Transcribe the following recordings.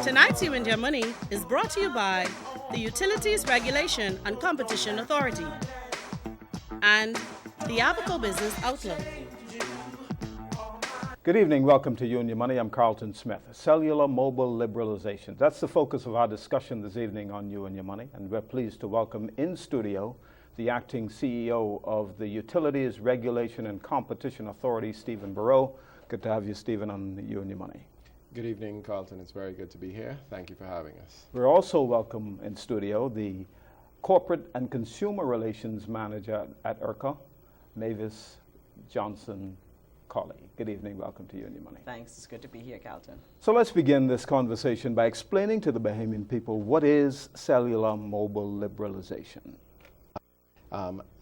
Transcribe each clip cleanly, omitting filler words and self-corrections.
Tonight's You and Your Money is brought to you by the Utilities Regulation and Competition Authority and the Abaco Business Outlook. Good evening. Welcome to You and Your Money. I'm Carlton Smith. Cellular mobile liberalization. That's the focus of our discussion this evening on You and Your Money. And we're pleased to welcome in studio the acting CEO of the Utilities Regulation and Competition Authority, Stephen Bereaux. Good to have you, Stephen, on You and Your Money. Good evening, Carlton. It's very good to be here. Thank you for having us. We're also welcome in studio the Corporate and Consumer Relations Manager at URCA, Mavis Johnson-Collie. Good evening. Welcome to You and Your Money. Thanks. It's good to be here, Carlton. So let's begin this conversation by explaining to the Bahamian people what is cellular mobile liberalization.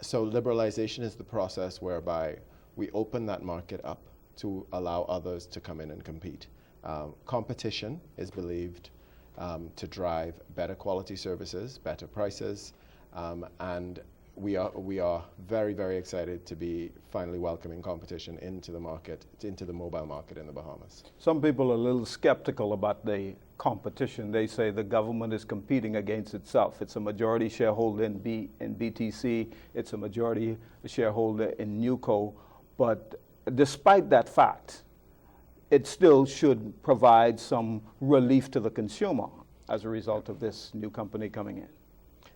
So liberalization is the process whereby we open that market up to allow others to come in and compete. Competition is believed to drive better quality services, better prices, and we are very, very excited to be finally welcoming competition into the market, into the mobile market in the Bahamas. Some people are a little skeptical about the competition. They say the government is competing against itself. It's a majority shareholder in BTC. It's a majority shareholder in NewCo. But despite that fact, it still should provide some relief to the consumer as a result of this new company coming in.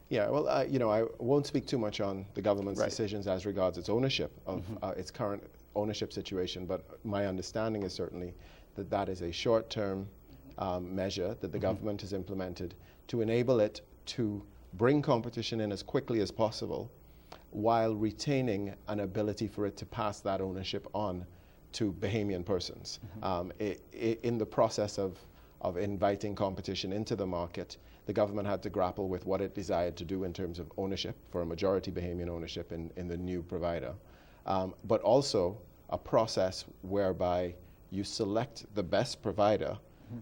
Yeah, well, I won't speak too much on the government's decisions as regards its ownership of its current ownership situation, but my understanding is certainly that that is a short-term measure that the government has implemented to enable it to bring competition in as quickly as possible while retaining an ability for it to pass that ownership on to Bahamian persons. In the process of inviting competition into the market, the government had to grapple with what it desired to do in terms of ownership, for a majority Bahamian ownership in the new provider, but also a process whereby you select the best provider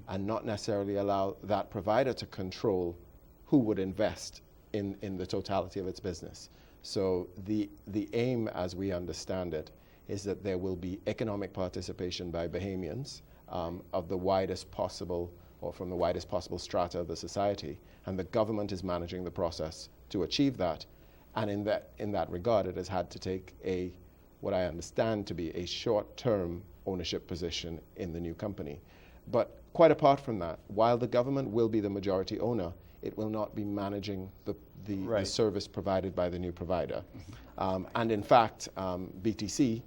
and not necessarily allow that provider to control who would invest in the totality of its business. So the aim, as we understand it, is that there will be economic participation by Bahamians of the widest possible, or from the widest possible strata of the society, and the government is managing the process to achieve that. And in that regard, it has had to take what I understand to be a short-term ownership position in the new company. But quite apart from that, while the government will be the majority owner, it will not be managing the service provided by the new provider. And in fact, BTC,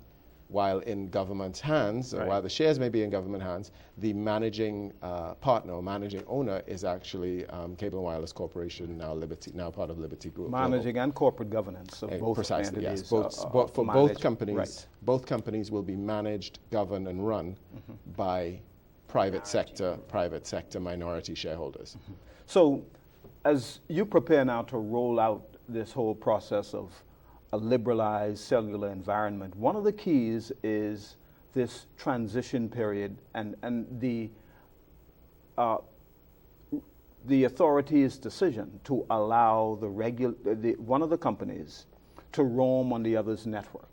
while in government's hands, or while the shares may be in government hands, the managing partner or managing owner is actually Cable and Wireless Corporation, now part of Liberty Group. Managing and corporate governance of both precisely, entities. Yes. For both companies, both companies will be managed, governed, and run by private sector minority shareholders. So, as you prepare now to roll out this whole process of a liberalized cellular environment, one of the keys is this transition period and the authority's decision to allow one of the companies to roam on the other's network.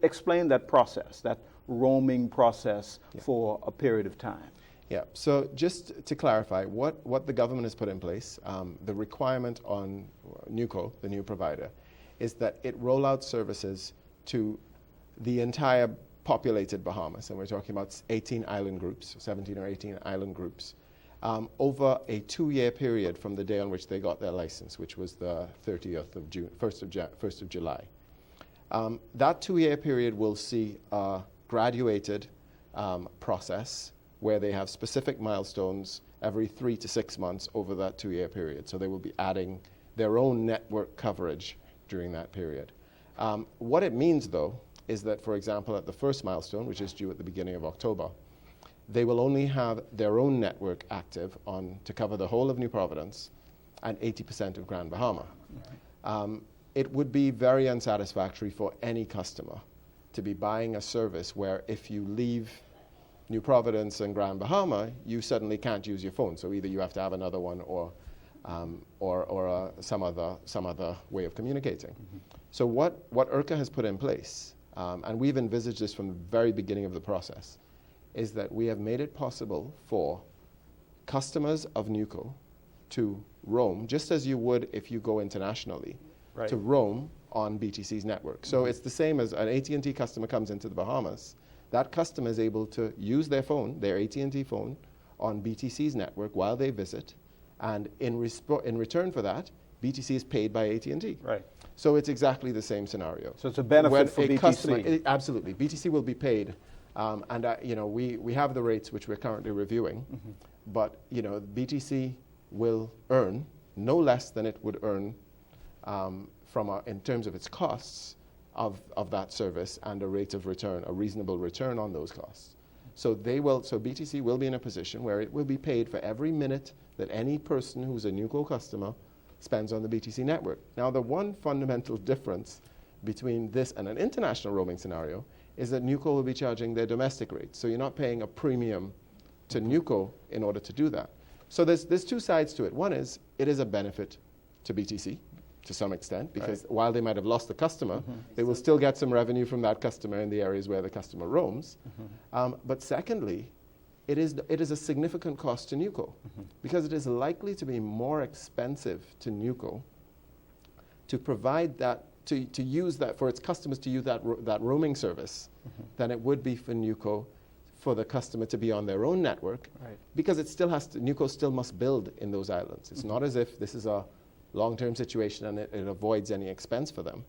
Explain that process, that roaming process for a period of time. Yeah, so just to clarify, what the government has put in place, the requirement on NewCo, the new provider, is that it roll out services to the entire populated Bahamas, and we're talking about 18 island groups, 17 or 18 island groups, over a 2-year period from the day on which they got their license, which was the 30th of June, 1st of July. That 2-year period will see a graduated process where they have specific milestones every 3 to 6 months over that 2-year period. So they will be adding their own network coverage during that period. What it means, though, is that, for example, at the first milestone, which is due at the beginning of October, they will only have their own network active to cover the whole of New Providence and 80% of Grand Bahama. It would be very unsatisfactory for any customer to be buying a service where if you leave New Providence and Grand Bahama, you suddenly can't use your phone. So either you have to have another one or some other way of communicating. So what URCA has put in place, and we've envisaged this from the very beginning of the process, is that we have made it possible for customers of NUCO to roam, just as you would if you go internationally, Right. to roam on BTC's network. So it's the same as an AT&T customer comes into the Bahamas. That customer is able to use their phone, their AT&T phone, on BTC's network while they visit, and in return for that, BTC is paid by AT&T. Right. So it's exactly the same scenario. So it's a benefit When for a BTC. customer, absolutely, BTC will be paid, and we have the rates which we're currently reviewing, but BTC will earn no less than it would earn in terms of its costs of that service and a rate of return, a reasonable return on those costs. So BTC will be in a position where it will be paid for every minute that any person who's a NUCO customer spends on the BTC network. Now, the one fundamental difference between this and an international roaming scenario is that NUCO will be charging their domestic rates. So you're not paying a premium to NUCO in order to do that. So there's two sides to it. One is, it is a benefit to BTC to some extent, because while they might have lost the customer, they will still get some revenue from that customer in the areas where the customer roams. But secondly, it is a significant cost to NUCO, because it is likely to be more expensive to NUCO to provide that, to use that, for its customers to use that roaming service than it would be for NUCO for the customer to be on their own network, because it still has to, NUCO still must build in those islands. It's not as if this is a long-term situation and it avoids any expense for them.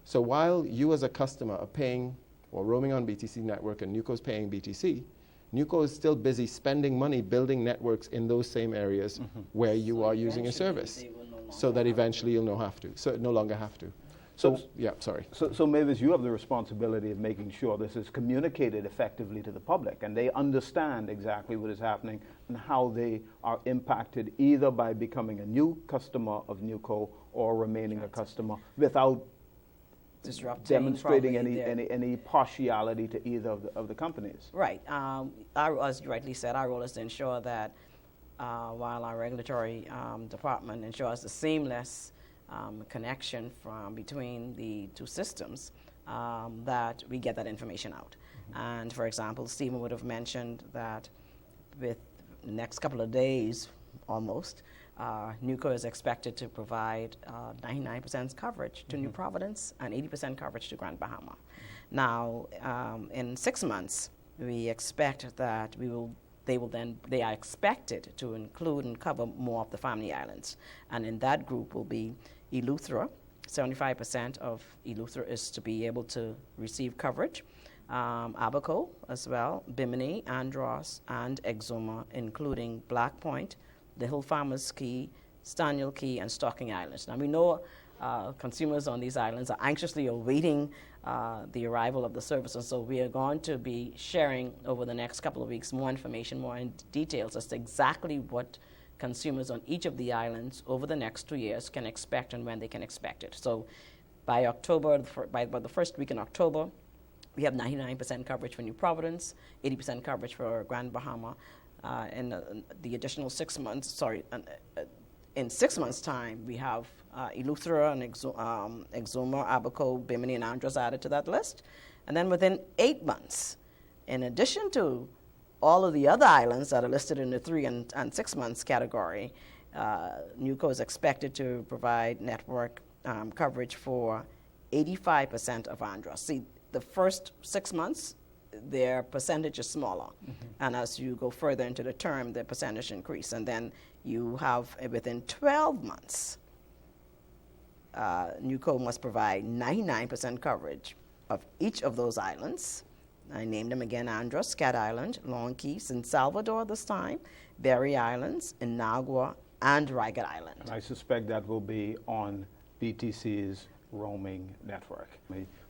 So while you as a customer are paying or roaming on BTC network and NUCO's paying BTC, NUCO is still busy spending money building networks in those same areas where you are using a service, so that eventually you'll no longer have to. So Mavis, you have the responsibility of making sure this is communicated effectively to the public and they understand exactly what is happening and how they are impacted either by becoming a new customer of NUCO or remaining a customer without demonstrating any partiality to either of the companies. Right. As you rightly said, our role is to ensure that while our regulatory department ensures the seamless connection between the two systems, that we get that information out. And for example, Stephen would have mentioned that with the next couple of days, almost, NUCO is expected to provide 99% coverage to New Providence and 80% coverage to Grand Bahama. Now, in 6 months, we expect that they are expected to include and cover more of the family islands. And in that group will be Eleuthera. 75% of Eleuthera is to be able to receive coverage. Abaco as well, Bimini, Andros, and Exuma, including Black Point, Little Farmers Key, Staniel Key, and Stocking Islands. Now we know consumers on these islands are anxiously awaiting the arrival of the service, and so we are going to be sharing over the next couple of weeks more information, more in details as to exactly what consumers on each of the islands over the next 2 years can expect and when they can expect it. So by October, by the first week in October, we have 99% coverage for New Providence, 80% coverage for Grand Bahama, and the additional 6 months, in 6 months' time, we have Eleuthera and Exuma, Abaco, Bimini, and Andros added to that list. And then within 8 months, in addition to all of the other islands that are listed in the 3 and 6 months category, NUCO is expected to provide network coverage for 85% of Andros. See, the first 6 months, their percentage is smaller. And as you go further into the term, the percentage increase. And then you have, within 12 months, NUCO must provide 99% coverage of each of those islands. I named them again: Andros, Cat Island, Long Key, San Salvador this time, Berry Islands, Inagua, and Ragged Island. And I suspect that will be on BTC's roaming network.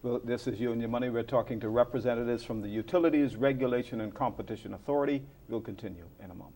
Well, this is You and Your Money. We're talking to representatives from the Utilities Regulation and Competition Authority. We'll continue in a moment.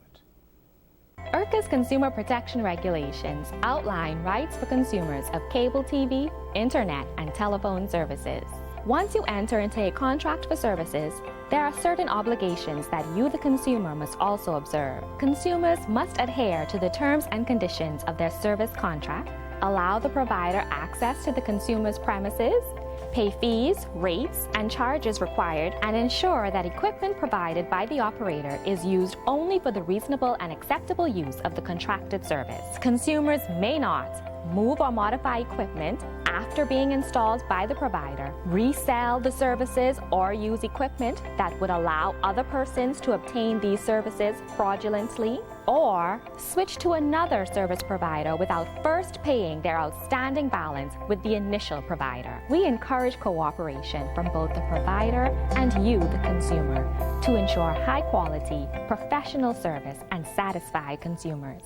URCA's consumer protection regulations outline rights for consumers of cable TV, internet, and telephone services. Once you enter into a contract for services, there are certain obligations that you, the consumer, must also observe. Consumers must adhere to the terms and conditions of their service contract, allow the provider access to the consumer's premises, pay fees, rates, and charges required, and ensure that equipment provided by the operator is used only for the reasonable and acceptable use of the contracted service. Consumers may not move or modify equipment after being installed by the provider, resell the services, or use equipment that would allow other persons to obtain these services fraudulently, or switch to another service provider without first paying their outstanding balance with the initial provider. We encourage cooperation from both the provider and you, the consumer, to ensure high quality, professional service and satisfy consumers.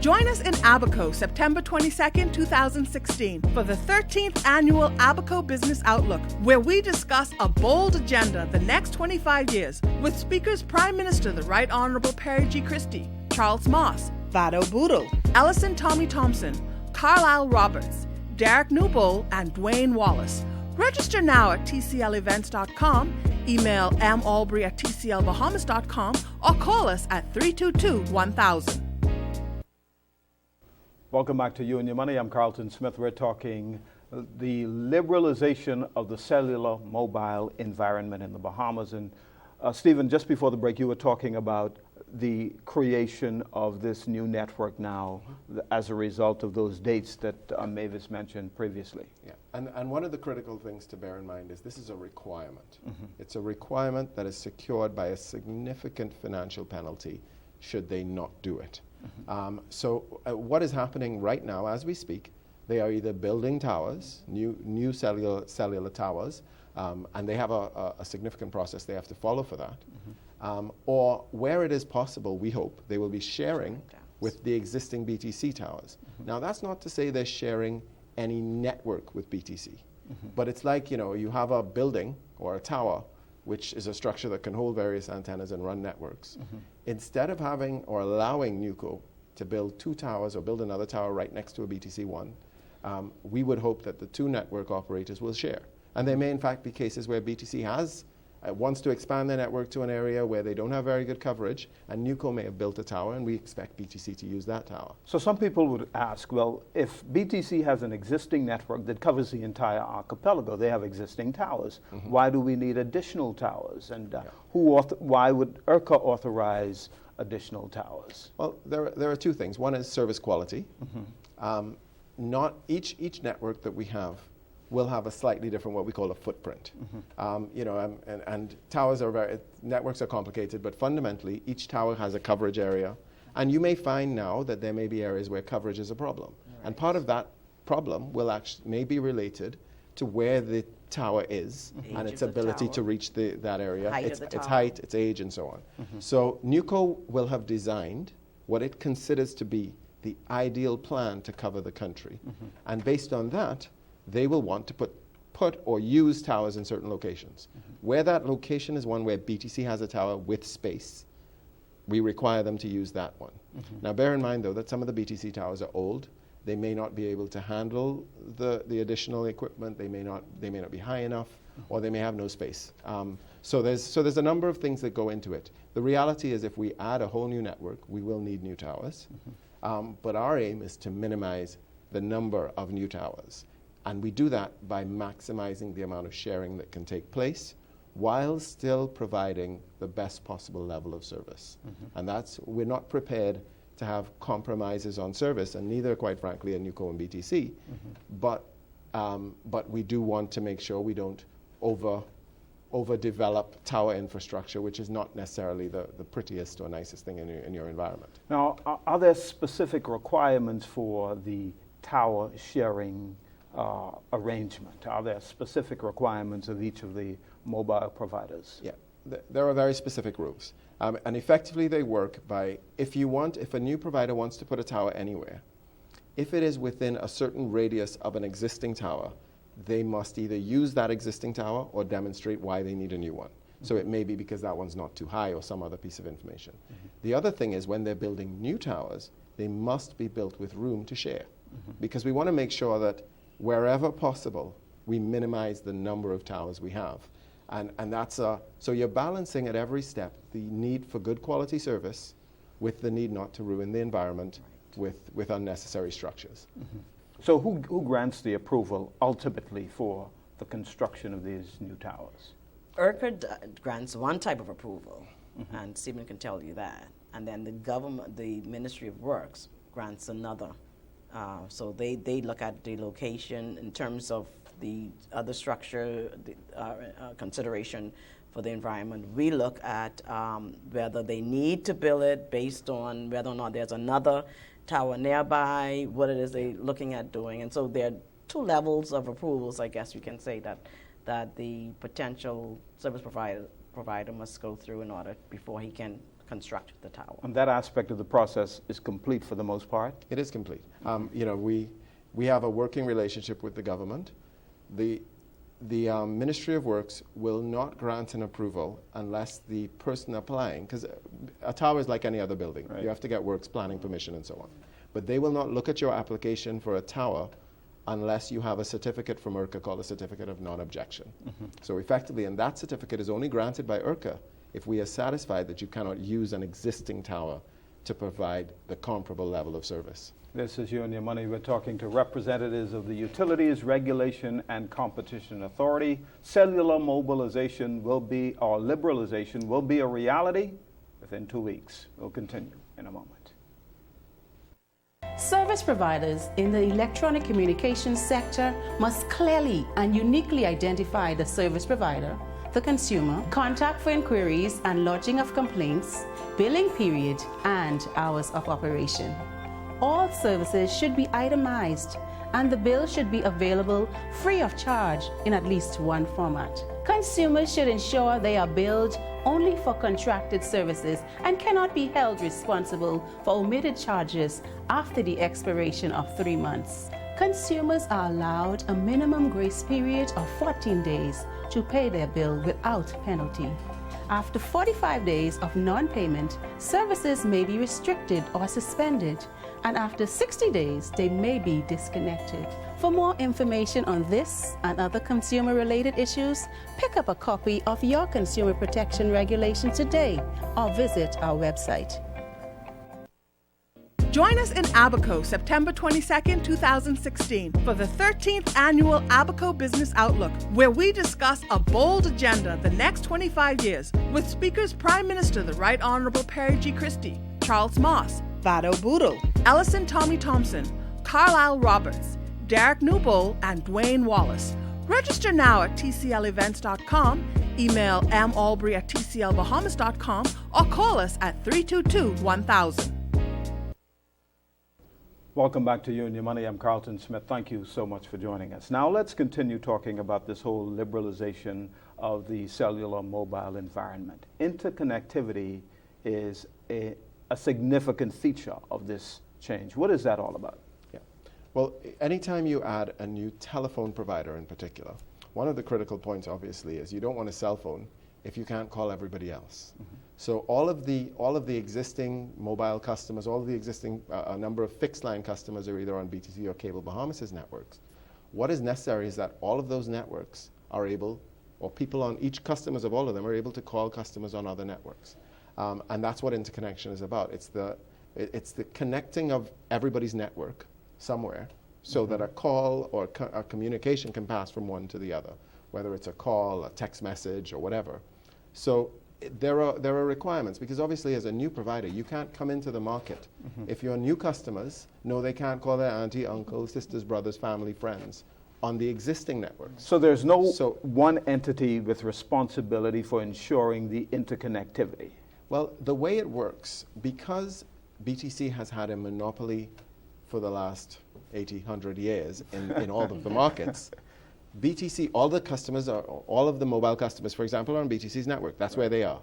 Join us in Abaco September 22nd, 2016 for the 13th annual Abaco Business Outlook, where we discuss a bold agenda the next 25 years with speakers Prime Minister the Right Honorable Perry G. Christie, Charles Moss, Vado Boodle, Ellison Tommy Thompson, Carlisle Roberts, Derek Newbold, and Dwayne Wallace. Register now at tclevents.com, email malbury@tclbahamas.com, or call us at 322-1000. Welcome back to You and Your Money. I'm Carlton Smith. We're talking the liberalization of the cellular mobile environment in the Bahamas. And Stephen, just before the break, you were talking about the creation of this new network now as a result of those dates that Mavis mentioned previously. Yeah, and one of the critical things to bear in mind is this is a requirement. It's a requirement that is secured by a significant financial penalty should they not do it. So what is happening right now as we speak, they are either building towers, new cellular towers, and they have a significant process they have to follow for that, or where it is possible, we hope, they will be sharing with the existing BTC towers. Now that's not to say they're sharing any network with BTC, but it's like, you have a building or a tower which is a structure that can hold various antennas and run networks. Instead of having or allowing NUCO to build two towers or build another tower right next to a BTC1, we would hope that the two network operators will share. And there may in fact be cases where BTC wants to expand their network to an area where they don't have very good coverage, and NUCO may have built a tower, and we expect BTC to use that tower. So some people would ask, well, if BTC has an existing network that covers the entire archipelago, they have existing towers, why do we need additional towers? And why would URCA authorize additional towers? Well, there are two things. One is service quality. Not each network that we have will have a slightly different, what we call a footprint. And towers networks are complicated, but fundamentally each tower has a coverage area. And you may find now that there may be areas where coverage is a problem. Right. And part of that problem may be related to where the tower is and its ability to reach that area, its height, its age, and so on. So NUCO will have designed what it considers to be the ideal plan to cover the country. And based on that, they will want to put or use towers in certain locations. Where that location is one where BTC has a tower with space, we require them to use that one. Now bear in mind though that some of the BTC towers are old. They may not be able to handle the additional equipment. They may not be high enough, or they may have no space. So there's a number of things that go into it. The reality is if we add a whole new network, we will need new towers. But our aim is to minimize the number of new towers. And we do that by maximizing the amount of sharing that can take place while still providing the best possible level of service. And we're not prepared to have compromises on service, and neither, quite frankly, are NUCO and BTC. But we do want to make sure we don't overdevelop tower infrastructure, which is not necessarily the prettiest or nicest thing in your environment. Now, are there specific requirements for the tower sharing arrangement? Are there specific requirements of each of the mobile providers? Yeah, there are very specific rules. And effectively they work by, if a new provider wants to put a tower anywhere, if it is within a certain radius of an existing tower, they must either use that existing tower or demonstrate why they need a new one. So it may be because that one's not too high or some other piece of information. The other thing is when they're building new towers, they must be built with room to share. Because we want to make sure that wherever possible, we minimize the number of towers we have. And that's so you're balancing at every step the need for good quality service with the need not to ruin the environment with unnecessary structures. So who grants the approval ultimately for the construction of these new towers? URCA grants one type of approval, and Stephen can tell you that. And then the government, the Ministry of Works, grants another. So they look at the location in terms of the other structure, consideration for the environment. We look at whether they need to build it based on whether or not there's another tower nearby, what it is they're looking at doing. And so there are two levels of approvals, I guess you can say, that the potential service provider must go through in order before he can construct the tower. And that aspect of the process is complete for the most part? It is complete. We have a working relationship with the government. The Ministry of Works will not grant an approval unless the person applying, because a tower is like any other building. Right. You have to get works planning permission and so on. But they will not look at your application for a tower unless you have a certificate from URCA called a certificate of non-objection. So effectively, and that certificate is only granted by URCA if we are satisfied that you cannot use an existing tower to provide the comparable level of service. This is You and Your Money. We're talking to representatives of the Utilities Regulation and Competition Authority. Cellular mobilization will be, or liberalization will be a reality within 2 weeks. We'll continue in a moment. Service providers in the electronic communications sector must clearly and uniquely identify the service provider, the consumer, contact for inquiries and lodging of complaints, billing period, and hours of operation. All services should be itemized, and the bill should be available free of charge in at least one format. Consumers should ensure they are billed only for contracted services and cannot be held responsible for omitted charges after the expiration of 3 months. Consumers are allowed a minimum grace period of 14 days to pay their bill without penalty. After 45 days of non-payment, services may be restricted or suspended, and after 60 days, they may be disconnected. For more information on this and other consumer-related issues, pick up a copy of your consumer protection regulation today or visit our website. Join us in Abaco September 22nd, 2016 for the 13th annual Abaco Business Outlook, where we discuss a bold agenda the next 25 years with speakers Prime Minister the Right Honorable Perry G. Christie, Charles Moss, Vado Boodle, Ellison Tommy Thompson, Carlisle Roberts, Derek Newbold, and Dwayne Wallace. Register now at tclevents.com, email malbury@tclbahamas.com, or call us at 322-1000. Welcome back to You and Your Money. I'm Carlton Smith. Thank you so much for joining us. Now let's continue talking about this whole liberalization of the cellular mobile environment. Interconnectivity is a significant feature of this change. What is that all about? Yeah. Well, anytime you add a new telephone provider in particular, one of the critical points obviously is you don't want a cell phone if you can't call everybody else. So all of the existing mobile customers, all of the existing number of fixed line customers are either on BTC or Cable Bahamas' networks. What is necessary is that all of those networks are able, or people on each customers of all of them are able to call customers on other networks. And that's what interconnection is about. It's the connecting of everybody's network somewhere so that a call or a communication can pass from one to the other, whether it's a call, a text message, or whatever. So there are requirements, because obviously as a new provider, you can't come into the market. If your new customers know they can't call their auntie, uncle, sisters, brothers, family, friends on the existing networks. So there's no one entity with responsibility for ensuring the interconnectivity. Well, the way it works, because BTC has had a monopoly for the last 80, 100 years in all of the markets, BTC, all of the mobile customers, for example, are on BTC's network. That's where they are.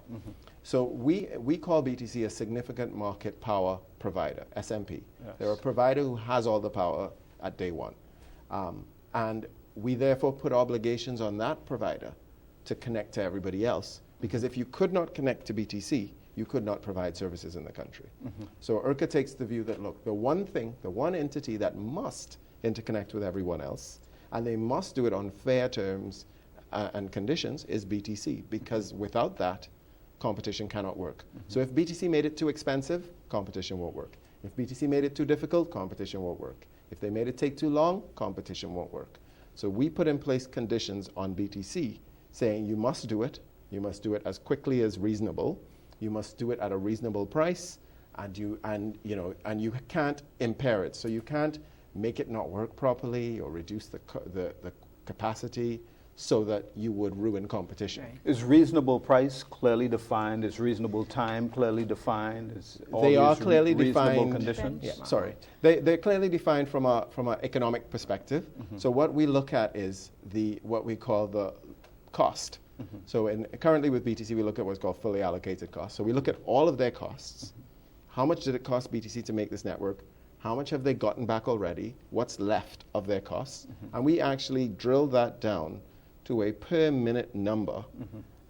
So we call BTC a significant market power provider, SMP. Yes. They're a provider who has all the power at day one. And we therefore put obligations on that provider to connect to everybody else, because if you could not connect to BTC, you could not provide services in the country. So URCA takes the view that, look, the one entity that must interconnect with everyone else, and they must do it on fair terms and conditions, is BTC, because without that, competition cannot work. So if BTC made it too expensive, competition won't work. If BTC made it too difficult, competition won't work. If they made it take too long, competition won't work. So we put in place conditions on BTC saying you must do it as quickly as reasonable, you must do it at a reasonable price, and you can't impair it. So you can't make it not work properly or reduce the capacity so that you would ruin competition. Right. Is reasonable price clearly defined? Is reasonable time clearly defined? Is all They are these clearly reasonable defined. conditions? Yeah, sorry. They're clearly defined from an economic perspective. So what we look at is what we call the cost. So currently with BTC, we look at what's called fully allocated costs. So we look at all of their costs. How much did it cost BTC to make this network? How much have they gotten back already? What's left of their costs? And we actually drill that down to a per minute number.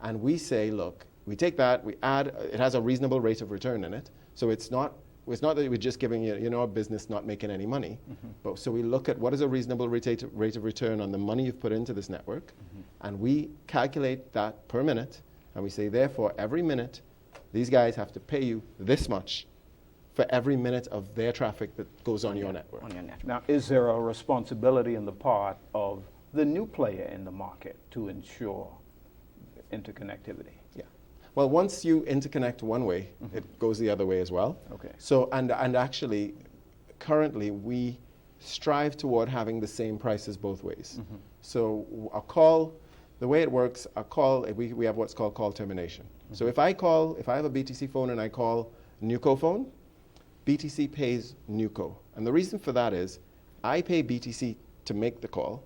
And we say, look, we take that, we add, it has a reasonable rate of return in it. So it's not that we're just giving you, a business not making any money. But so we look at what is a reasonable rate of return on the money you've put into this network. And we calculate that per minute. And we say, therefore, every minute, these guys have to pay you this much for every minute of their traffic that goes on your network. Now, is there a responsibility on the part of the new player in the market to ensure interconnectivity? Yeah. Well, once you interconnect one way, it goes the other way as well. Okay. So, and actually, currently, we strive toward having the same prices both ways. So a call, the way it works, we have what's called call termination. So if I have a BTC phone and I call NewCo phone, BTC pays NewCo. And the reason for that is I pay BTC to make the call.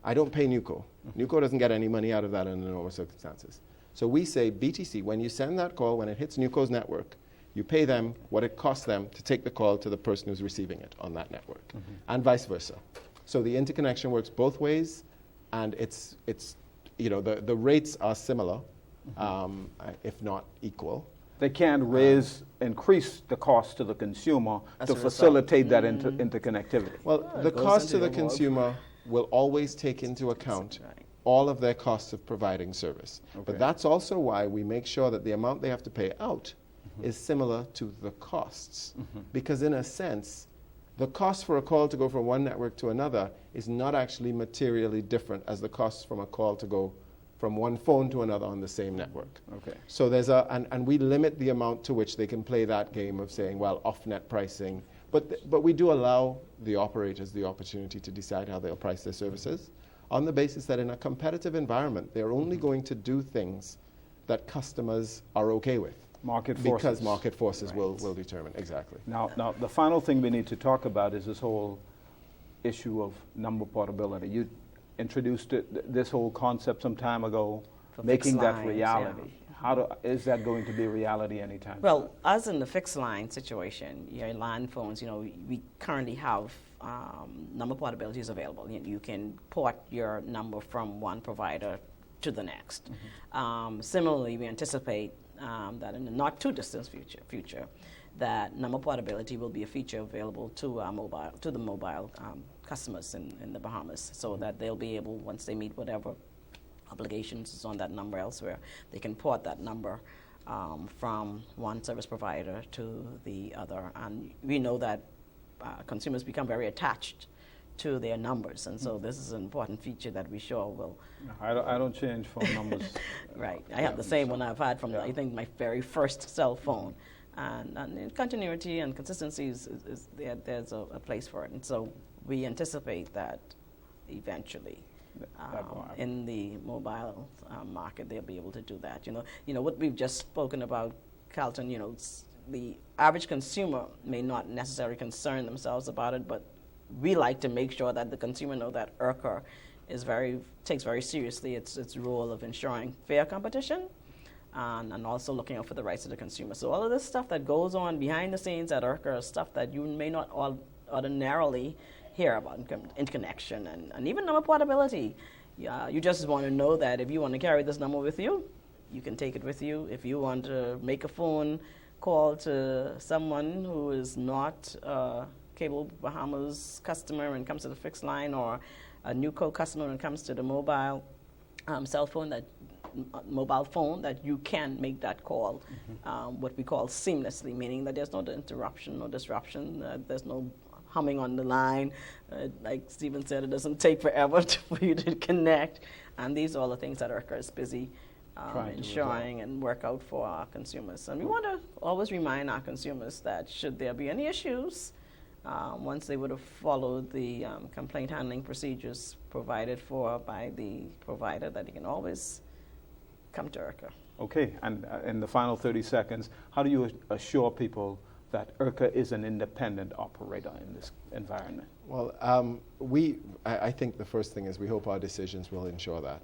I don't pay NewCo. NewCo doesn't get any money out of that under normal circumstances. So we say, BTC, when you send that call, when it hits NewCo's network, you pay them what it costs them to take the call to the person who's receiving it on that network, and vice versa. So the interconnection works both ways, and it's the rates are similar, if not equal. They can't increase the cost to the consumer to a facilitate that interconnectivity. Well, the cost to the consumer will always take into account all of their costs of providing service. But that's also why we make sure that the amount they have to pay out is similar to the costs. Because in a sense, the cost for a call to go from one network to another is not actually materially different as the costs from a call to go from one phone to another on the same network. Okay. So there's and we limit the amount to which they can play that game of saying, well, off-net pricing. But we do allow the operators the opportunity to decide how they'll price their services on the basis that in a competitive environment, they're only going to do things that customers are okay with. Market forces. Because market forces will determine, exactly. Now, the final thing we need to talk about is this whole issue of number portability. You introduced this whole concept some time ago, For making fixed that lines, reality. Is that going to be reality anytime soon? Well, as in the fixed line situation, your line phones, we currently have number portability is available. You can port your number from one provider to the next. Similarly, we anticipate that in the not too distant future, that number portability will be a feature available to the mobile customers in the Bahamas, so that they'll be able, once they meet whatever obligations is on that number elsewhere, they can port that number from one service provider to the other. And we know that consumers become very attached to their numbers, and so this is an important feature that we sure will. I don't change phone numbers. Right, I have the same one I've had from I think my very first cell phone, and continuity and consistency is there's a place for it, and so we anticipate that eventually. In the mobile market, they'll be able to do that. What we've just spoken about, Carlton. The average consumer may not necessarily concern themselves about it, but we like to make sure that the consumer know that URCA takes very seriously its role of ensuring fair competition, and also looking out for the rights of the consumer. So all of this stuff that goes on behind the scenes at URCA is stuff that you may not ordinarily hear about, interconnection and even number portability. You just want to know that if you want to carry this number with you, you can take it with you. If you want to make a phone call to someone who is not a Cable Bahamas customer and comes to the fixed line, or a NewCo customer and comes to the mobile mobile phone, that you can make that call, what we call seamlessly, meaning that there's no interruption, no disruption, there's no humming on the line. Like Stephen said, it doesn't take forever for you to connect. And these are all the things that URCA is busy ensuring and work out for our consumers. And we want to always remind our consumers that should there be any issues, once they would have followed the complaint handling procedures provided for by the provider, that they can always come to URCA. Okay, and in the final 30 seconds, how do you assure people that URCA is an independent operator in this environment? Well, I think the first thing is we hope our decisions will ensure that.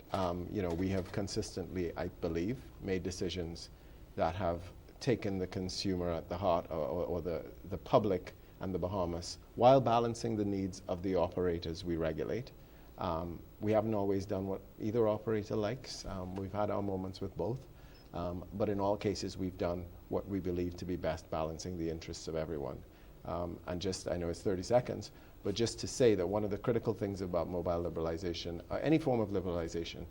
We have consistently, I believe, made decisions that have taken the consumer at the heart, or the public and the Bahamas, while balancing the needs of the operators we regulate. We haven't always done what either operator likes. We've had our moments with both. But in all cases, we've done what we believe to be best, balancing the interests of everyone. And just, I know it's 30 seconds, but just to say that one of the critical things about mobile liberalization, any form of liberalization,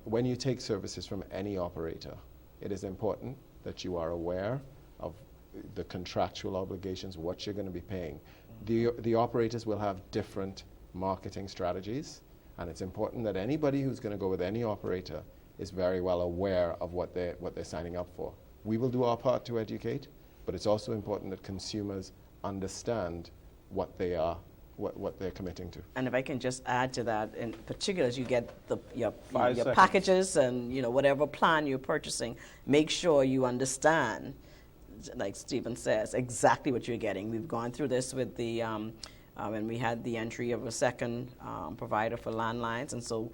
when you take services from any operator, it is important that you are aware of the contractual obligations, what you're going to be paying. The operators will have different marketing strategies, and it's important that anybody who's going to go with any operator is very well aware of what they're signing up for. We will do our part to educate, but it's also important that consumers understand what they are, what they're committing to. And if I can just add to that, in particular, as you get your seconds. packages and whatever plan you're purchasing, make sure you understand, like Stephen says, exactly what you're getting. We've gone through this with the when we had the entry of a second provider for landlines, and so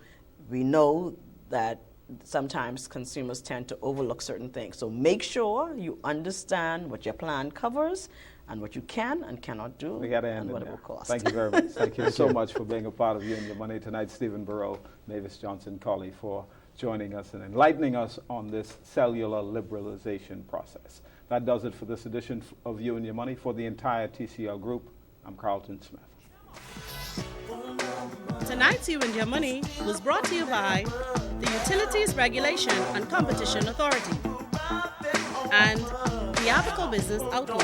we know that sometimes consumers tend to overlook certain things. So make sure you understand what your plan covers and what you can and cannot do, We got to end and it what it there. will cost. Thank you very much. Thank you so much for being a part of You and Your Money tonight. Stephen Bereaux, Mavis Johnson-Collie, for joining us and enlightening us on this cellular liberalization process. That does it for this edition of You and Your Money. For the entire TCL Group, I'm Carlton Smith. Tonight's You and Your Money was brought to you by the Utilities Regulation and Competition Authority and the Abaco Business Outlook.